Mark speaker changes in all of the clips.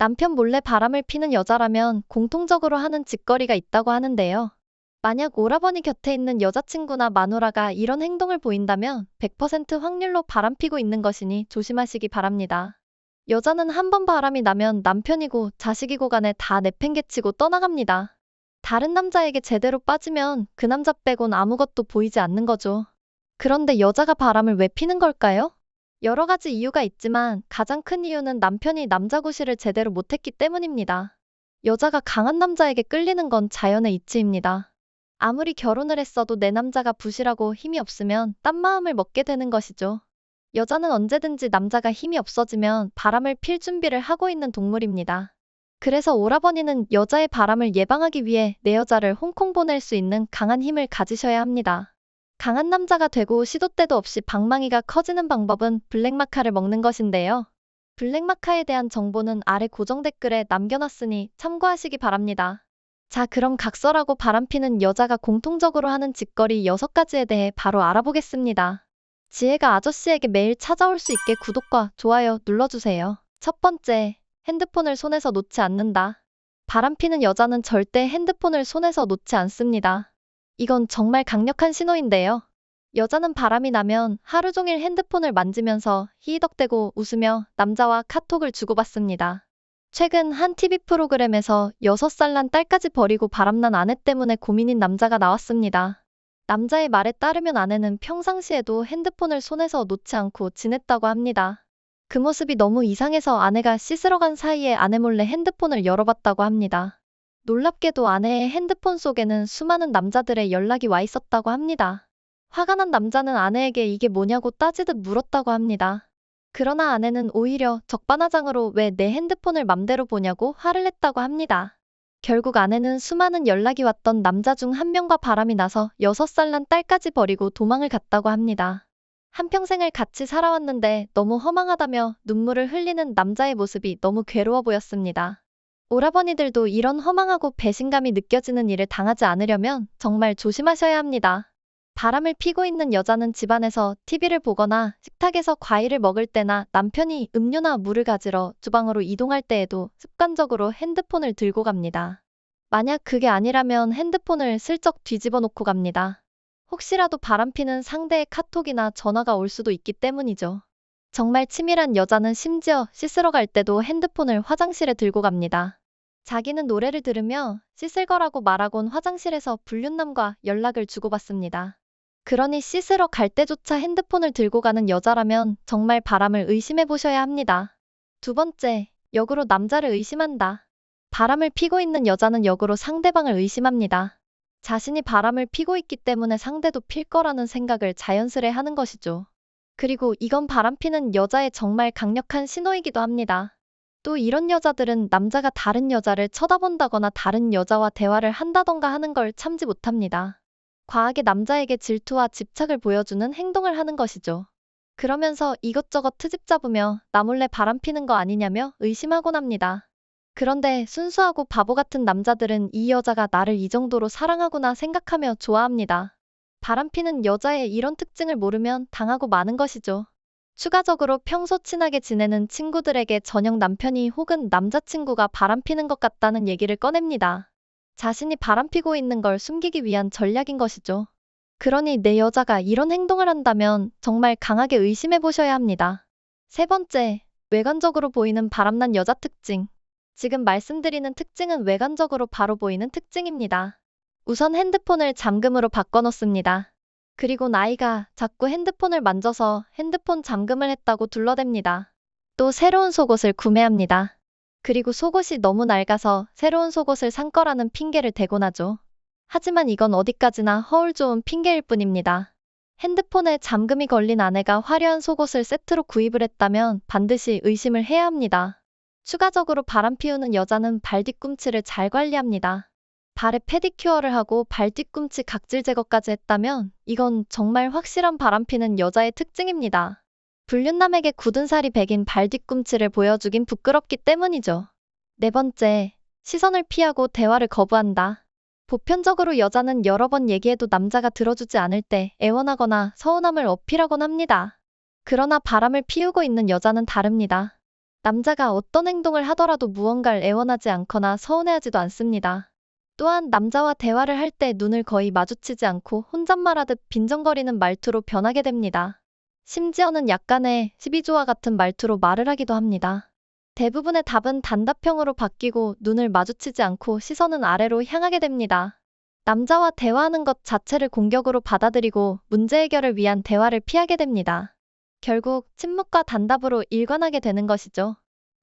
Speaker 1: 남편 몰래 바람을 피는 여자라면 공통적으로 하는 짓거리가 있다고 하는데요. 만약 오라버니 곁에 있는 여자친구나 마누라가 이런 행동을 보인다면 100% 확률로 바람피고 있는 것이니 조심하시기 바랍니다. 여자는 한 번 바람이 나면 남편이고 자식이고 간에 다 내팽개치고 떠나갑니다. 다른 남자에게 제대로 빠지면 그 남자 빼곤 아무것도 보이지 않는 거죠. 그런데 여자가 바람을 왜 피는 걸까요? 여러 가지 이유가 있지만 가장 큰 이유는 남편이 남자 구실을 제대로 못했기 때문입니다. 여자가 강한 남자에게 끌리는 건 자연의 이치입니다. 아무리 결혼을 했어도 내 남자가 부실하고 힘이 없으면 딴 마음을 먹게 되는 것이죠. 여자는 언제든지 남자가 힘이 없어지면 바람을 필 준비를 하고 있는 동물입니다. 그래서 오라버니는 여자의 바람을 예방하기 위해 내 여자를 홍콩 보낼 수 있는 강한 힘을 가지셔야 합니다. 강한 남자가 되고 시도 때도 없이 방망이가 커지는 방법은 블랙마카를 먹는 것인데요. 블랙마카에 대한 정보는 아래 고정 댓글에 남겨놨으니 참고하시기 바랍니다. 자, 그럼 각설하고 바람피는 여자가 공통적으로 하는 짓거리 6가지에 대해 바로 알아보겠습니다. 지혜가 아저씨에게 매일 찾아올 수 있게 구독과 좋아요 눌러주세요. 첫 번째, 핸드폰을 손에서 놓지 않는다. 바람피는 여자는 절대 핸드폰을 손에서 놓지 않습니다. 이건 정말 강력한 신호인데요. 여자는 바람이 나면 하루 종일 핸드폰을 만지면서 히히덕대고 웃으며 남자와 카톡을 주고받습니다. 최근 한 TV 프로그램에서 6살 난 딸까지 버리고 바람난 아내 때문에 고민인 남자가 나왔습니다. 남자의 말에 따르면 아내는 평상시에도 핸드폰을 손에서 놓지 않고 지냈다고 합니다. 그 모습이 너무 이상해서 아내가 씻으러 간 사이에 아내 몰래 핸드폰을 열어봤다고 합니다. 놀랍게도 아내의 핸드폰 속에는 수많은 남자들의 연락이 와 있었다고 합니다. 화가 난 남자는 아내에게 이게 뭐냐고 따지듯 물었다고 합니다. 그러나 아내는 오히려 적반하장으로 왜 내 핸드폰을 맘대로 보냐고 화를 냈다고 합니다. 결국 아내는 수많은 연락이 왔던 남자 중 한 명과 바람이 나서 6살 난 딸까지 버리고 도망을 갔다고 합니다. 한평생을 같이 살아왔는데 너무 허망하다며 눈물을 흘리는 남자의 모습이 너무 괴로워 보였습니다. 오라버니들도 이런 허망하고 배신감이 느껴지는 일을 당하지 않으려면 정말 조심하셔야 합니다. 바람을 피고 있는 여자는 집안에서 TV를 보거나 식탁에서 과일을 먹을 때나 남편이 음료나 물을 가지러 주방으로 이동할 때에도 습관적으로 핸드폰을 들고 갑니다. 만약 그게 아니라면 핸드폰을 슬쩍 뒤집어 놓고 갑니다. 혹시라도 바람피는 상대의 카톡이나 전화가 올 수도 있기 때문이죠. 정말 치밀한 여자는 심지어 씻으러 갈 때도 핸드폰을 화장실에 들고 갑니다. 자기는 노래를 들으며 씻을 거라고 말하곤 화장실에서 불륜남과 연락을 주고받습니다. 그러니 씻으러 갈 때조차 핸드폰을 들고 가는 여자라면 정말 바람을 의심해 보셔야 합니다. 두 번째, 역으로 남자를 의심한다. 바람을 피고 있는 여자는 역으로 상대방을 의심합니다. 자신이 바람을 피고 있기 때문에 상대도 필 거라는 생각을 자연스레 하는 것이죠. 그리고 이건 바람피는 여자의 정말 강력한 신호이기도 합니다. 또 이런 여자들은 남자가 다른 여자를 쳐다본다거나 다른 여자와 대화를 한다던가 하는 걸 참지 못합니다. 과하게 남자에게 질투와 집착을 보여주는 행동을 하는 것이죠. 그러면서 이것저것 트집 잡으며 나 몰래 바람피는 거 아니냐며 의심하곤 합니다. 그런데 순수하고 바보 같은 남자들은 이 여자가 나를 이 정도로 사랑하구나 생각하며 좋아합니다. 바람피는 여자의 이런 특징을 모르면 당하고 마는 것이죠. 추가적으로 평소 친하게 지내는 친구들에게 저녁 남편이 혹은 남자친구가 바람피는 것 같다는 얘기를 꺼냅니다. 자신이 바람피고 있는 걸 숨기기 위한 전략인 것이죠. 그러니 내 여자가 이런 행동을 한다면 정말 강하게 의심해 보셔야 합니다. 세 번째, 외관적으로 보이는 바람난 여자 특징. 지금 말씀드리는 특징은 외관적으로 바로 보이는 특징입니다. 우선 핸드폰을 잠금으로 바꿔놓습니다. 그리고 나이가 자꾸 핸드폰을 만져서 핸드폰 잠금을 했다고 둘러댑니다. 또 새로운 속옷을 구매합니다. 그리고 속옷이 너무 낡아서 새로운 속옷을 산 거라는 핑계를 대곤 하죠. 하지만 이건 어디까지나 허울 좋은 핑계일 뿐입니다. 핸드폰에 잠금이 걸린 아내가 화려한 속옷을 세트로 구입을 했다면 반드시 의심을 해야 합니다. 추가적으로 바람 피우는 여자는 발 뒤꿈치를 잘 관리합니다. 발에 페디큐어를 하고 발 뒤꿈치 각질 제거까지 했다면 이건 정말 확실한 바람피는 여자의 특징입니다. 불륜남에게 굳은 살이 배긴 발 뒤꿈치를 보여주긴 부끄럽기 때문이죠. 네 번째, 시선을 피하고 대화를 거부한다. 보편적으로 여자는 여러 번 얘기해도 남자가 들어주지 않을 때 애원하거나 서운함을 어필하곤 합니다. 그러나 바람을 피우고 있는 여자는 다릅니다. 남자가 어떤 행동을 하더라도 무언가를 애원하지 않거나 서운해하지도 않습니다. 또한 남자와 대화를 할 때 눈을 거의 마주치지 않고 혼잣말하듯 빈정거리는 말투로 변하게 됩니다. 심지어는 약간의 시비조와 같은 말투로 말을 하기도 합니다. 대부분의 답은 단답형으로 바뀌고 눈을 마주치지 않고 시선은 아래로 향하게 됩니다. 남자와 대화하는 것 자체를 공격으로 받아들이고 문제 해결을 위한 대화를 피하게 됩니다. 결국 침묵과 단답으로 일관하게 되는 것이죠.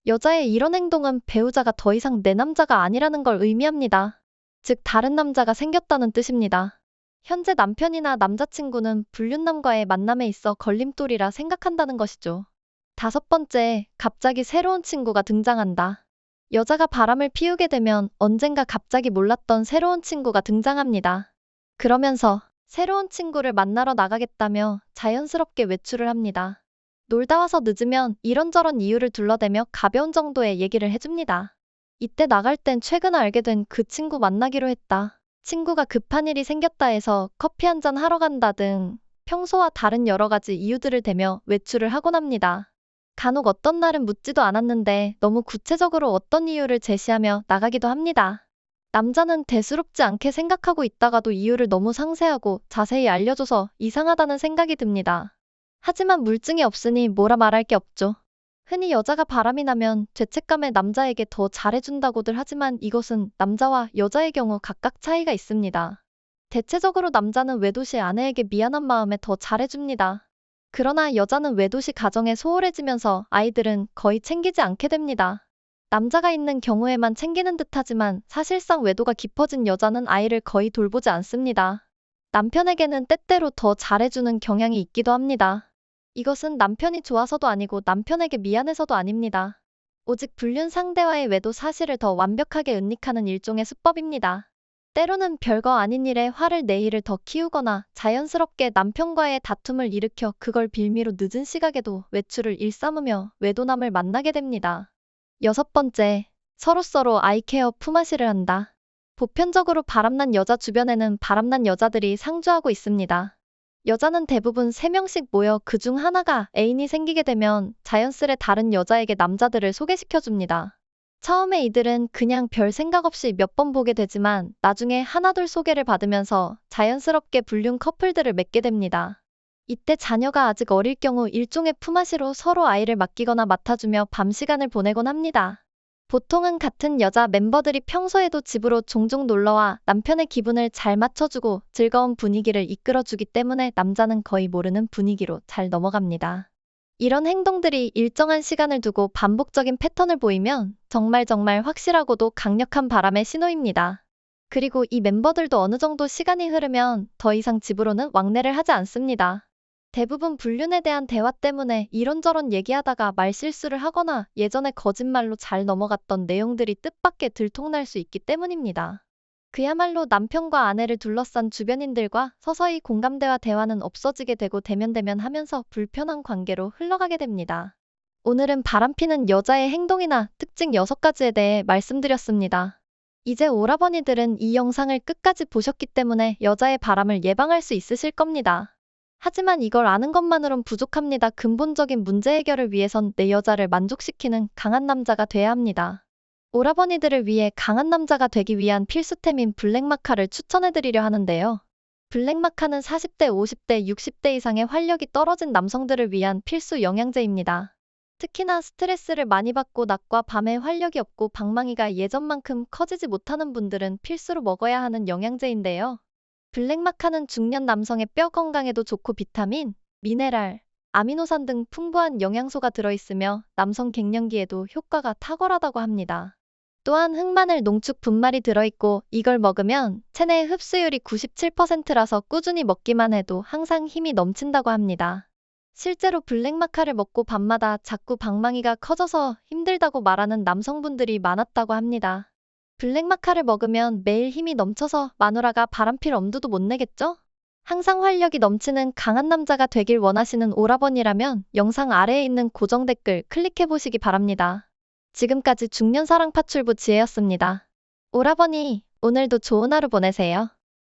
Speaker 1: 여자의 이런 행동은 배우자가 더 이상 내 남자가 아니라는 걸 의미합니다. 즉 다른 남자가 생겼다는 뜻입니다. 현재 남편이나 남자친구는 불륜남과의 만남에 있어 걸림돌이라 생각한다는 것이죠. 다섯 번째, 갑자기 새로운 친구가 등장한다. 여자가 바람을 피우게 되면 언젠가 갑자기 몰랐던 새로운 친구가 등장합니다. 그러면서 새로운 친구를 만나러 나가겠다며 자연스럽게 외출을 합니다. 놀다 와서 늦으면 이런저런 이유를 둘러대며 가벼운 정도의 얘기를 해줍니다. 이때 나갈 땐 최근 알게 된 그 친구 만나기로 했다. 친구가 급한 일이 생겼다 해서 커피 한잔 하러 간다 등 평소와 다른 여러 가지 이유들을 대며 외출을 하곤 합니다. 간혹 어떤 날은 묻지도 않았는데 너무 구체적으로 어떤 이유를 제시하며 나가기도 합니다. 남자는 대수롭지 않게 생각하고 있다가도 이유를 너무 상세하고 자세히 알려줘서 이상하다는 생각이 듭니다. 하지만 물증이 없으니 뭐라 말할 게 없죠. 흔히 여자가 바람이 나면 죄책감에 남자에게 더 잘해준다고들 하지만 이것은 남자와 여자의 경우 각각 차이가 있습니다. 대체적으로 남자는 외도시 아내에게 미안한 마음에 더 잘해줍니다. 그러나 여자는 외도시 가정에 소홀해지면서 아이들은 거의 챙기지 않게 됩니다. 남자가 있는 경우에만 챙기는 듯하지만 사실상 외도가 깊어진 여자는 아이를 거의 돌보지 않습니다. 남편에게는 때때로 더 잘해주는 경향이 있기도 합니다. 이것은 남편이 좋아서도 아니고 남편에게 미안해서도 아닙니다. 오직 불륜 상대와의 외도 사실을 더 완벽하게 은닉하는 일종의 수법입니다. 때로는 별거 아닌 일에 화를 내 일을 더 키우거나 자연스럽게 남편과의 다툼을 일으켜 그걸 빌미로 늦은 시각에도 외출을 일삼으며 외도남을 만나게 됩니다. 여섯 번째, 서로서로 아이케어 품앗이를 한다. 보편적으로 바람난 여자 주변에는 바람난 여자들이 상주하고 있습니다. 여자는 대부분 3명씩 모여 그중 하나가 애인이 생기게 되면 자연스레 다른 여자에게 남자들을 소개시켜줍니다. 처음에 이들은 그냥 별 생각 없이 몇 번 보게 되지만 나중에 하나둘 소개를 받으면서 자연스럽게 불륜 커플들을 맺게 됩니다. 이때 자녀가 아직 어릴 경우 일종의 품앗이로 서로 아이를 맡기거나 맡아주며 밤 시간을 보내곤 합니다. 보통은 같은 여자 멤버들이 평소에도 집으로 종종 놀러와 남편의 기분을 잘 맞춰주고 즐거운 분위기를 이끌어주기 때문에 남자는 거의 모르는 분위기로 잘 넘어갑니다. 이런 행동들이 일정한 시간을 두고 반복적인 패턴을 보이면 정말 확실하고도 강력한 바람의 신호입니다. 그리고 이 멤버들도 어느 정도 시간이 흐르면 더 이상 집으로는 왕래를 하지 않습니다. 대부분 불륜에 대한 대화 때문에 이런저런 얘기하다가 말실수를 하거나 예전에 거짓말로 잘 넘어갔던 내용들이 뜻밖의 들통날 수 있기 때문입니다. 그야말로 남편과 아내를 둘러싼 주변인들과 서서히 공감대와 대화는 없어지게 되고 대면하면서 불편한 관계로 흘러가게 됩니다. 오늘은 바람피는 여자의 행동이나 특징 6가지에 대해 말씀드렸습니다. 이제 오라버니들은 이 영상을 끝까지 보셨기 때문에 여자의 바람을 예방할 수 있으실 겁니다. 하지만 이걸 아는 것만으론 부족합니다. 근본적인 문제 해결을 위해선 내 여자를 만족시키는 강한 남자가 돼야 합니다. 오라버니들을 위해 강한 남자가 되기 위한 필수템인 블랙마카를 추천해드리려 하는데요. 블랙마카는 40대, 50대, 60대 이상의 활력이 떨어진 남성들을 위한 필수 영양제입니다. 특히나 스트레스를 많이 받고 낮과 밤에 활력이 없고 방망이가 예전만큼 커지지 못하는 분들은 필수로 먹어야 하는 영양제인데요. 블랙마카는 중년 남성의 뼈 건강에도 좋고 비타민, 미네랄, 아미노산 등 풍부한 영양소가 들어있으며 남성 갱년기에도 효과가 탁월하다고 합니다. 또한 흑마늘 농축 분말이 들어있고 이걸 먹으면 체내 흡수율이 97%라서 꾸준히 먹기만 해도 항상 힘이 넘친다고 합니다. 실제로 블랙마카를 먹고 밤마다 자꾸 방망이가 커져서 힘들다고 말하는 남성분들이 많았다고 합니다. 블랙마카를 먹으면 매일 힘이 넘쳐서 마누라가 바람필 엄두도 못 내겠죠? 항상 활력이 넘치는 강한 남자가 되길 원하시는 오라버니라면 영상 아래에 있는 고정 댓글 클릭해보시기 바랍니다. 지금까지 중년사랑 파출부 지혜였습니다. 오라버니, 오늘도 좋은 하루 보내세요.